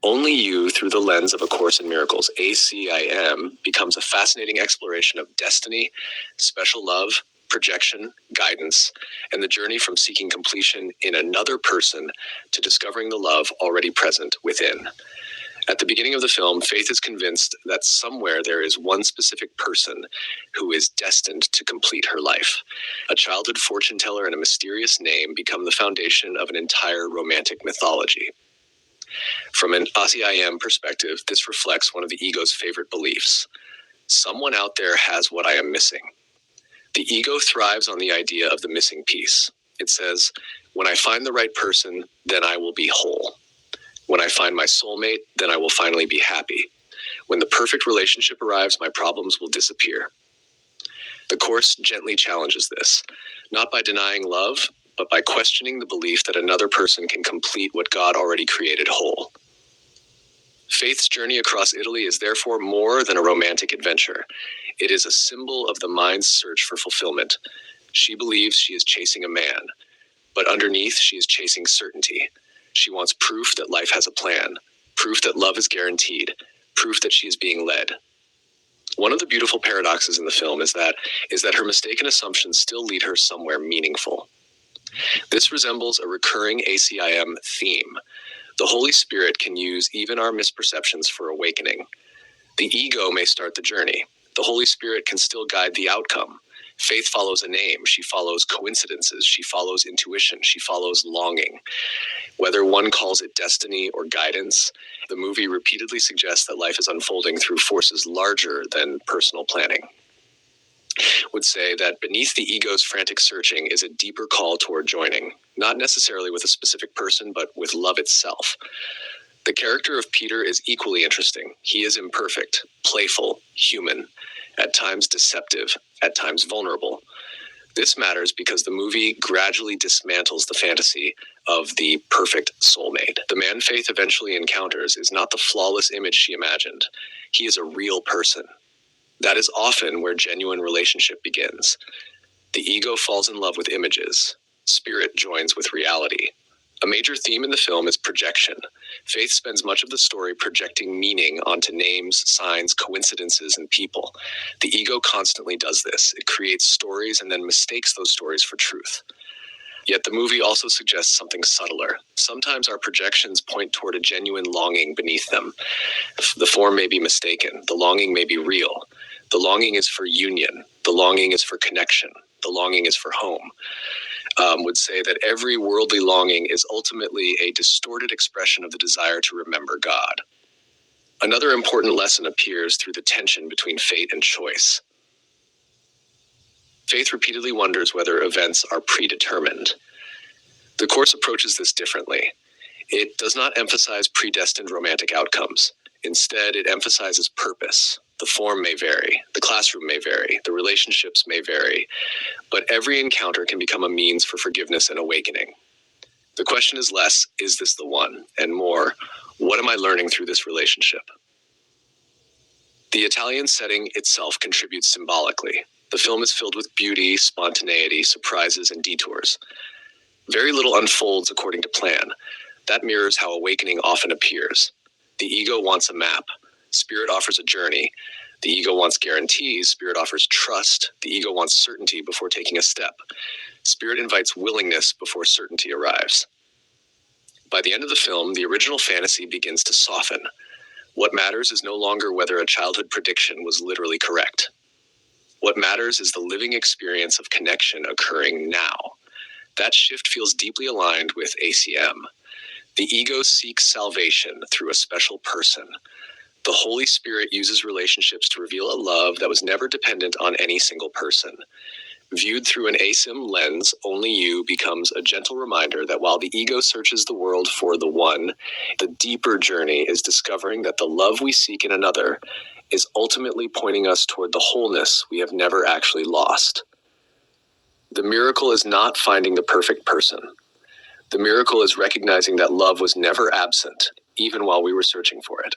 Only You Through the Lens of A Course in Miracles, ACIM, becomes a fascinating exploration of destiny, special love, projection, guidance, and the journey from seeking completion in another person to discovering the love already present within. At the beginning of the film, Faith is convinced that somewhere there is one specific person who is destined to complete her life. A childhood fortune teller and a mysterious name become the foundation of an entire romantic mythology. From an ACIM perspective, this reflects one of the ego's favorite beliefs. Someone out there has what I am missing. The ego thrives on the idea of the missing piece. It says, when I find the right person, then I will be whole. When I find my soulmate, then I will finally be happy. When the perfect relationship arrives, my problems will disappear. The Course gently challenges this, not by denying love, but by questioning the belief that another person can complete what God already created whole. Faith's journey across Italy is therefore more than a romantic adventure. It is a symbol of the mind's search for fulfillment. She believes she is chasing a man, but underneath she is chasing certainty. She wants proof that life has a plan, proof that love is guaranteed, proof that she is being led. One of the beautiful paradoxes in the film is that her mistaken assumptions still lead her somewhere meaningful. This resembles a recurring ACIM theme. The Holy Spirit can use even our misperceptions for awakening. The ego may start the journey. The Holy Spirit can still guide the outcome. Faith follows a name. She follows coincidences. She follows intuition. She follows longing. Whether one calls it destiny or guidance, the movie repeatedly suggests that life is unfolding through forces larger than personal planning. Would say that beneath the ego's frantic searching is a deeper call toward joining, not necessarily with a specific person, but with love itself. The character of Peter is equally interesting. He is imperfect, playful, human, at times deceptive, at times vulnerable. This matters because the movie gradually dismantles the fantasy of the perfect soulmate. The man Faith eventually encounters is not the flawless image she imagined. He is a real person. That is often where genuine relationship begins. The ego falls in love with images. Spirit joins with reality. A major theme in the film is projection. Faith spends much of the story projecting meaning onto names, signs, coincidences, and people. The ego constantly does this. It creates stories and then mistakes those stories for truth. Yet the movie also suggests something subtler. Sometimes our projections point toward a genuine longing beneath them. The form may be mistaken. The longing may be real. The longing is for union. The longing is for connection. The longing is for home. Would say that every worldly longing is ultimately a distorted expression of the desire to remember God. Another important lesson appears through the tension between fate and choice. Faith repeatedly wonders whether events are predetermined. The Course approaches this differently. It does not emphasize predestined romantic outcomes. Instead, it emphasizes purpose. The form may vary, the classroom may vary, the relationships may vary, but every encounter can become a means for forgiveness and awakening. The question is less, is this the one? And more, what am I learning through this relationship? The Italian setting itself contributes symbolically. The film is filled with beauty, spontaneity, surprises, and detours. Very little unfolds according to plan. That mirrors how awakening often appears. The ego wants a map. Spirit offers a journey. The ego wants guarantees. Spirit offers trust. The ego wants certainty before taking a step. Spirit invites willingness before certainty arrives. By the end of the film, the original fantasy begins to soften. What matters is no longer whether a childhood prediction was literally correct. What matters is the living experience of connection occurring now. That shift feels deeply aligned with ACM. The ego seeks salvation through a special person. The Holy Spirit uses relationships to reveal a love that was never dependent on any single person. Viewed through an ACIM lens, Only You becomes a gentle reminder that while the ego searches the world for the one, the deeper journey is discovering that the love we seek in another is ultimately pointing us toward the wholeness we have never actually lost. The miracle is not finding the perfect person. The miracle is recognizing that love was never absent, even while we were searching for it.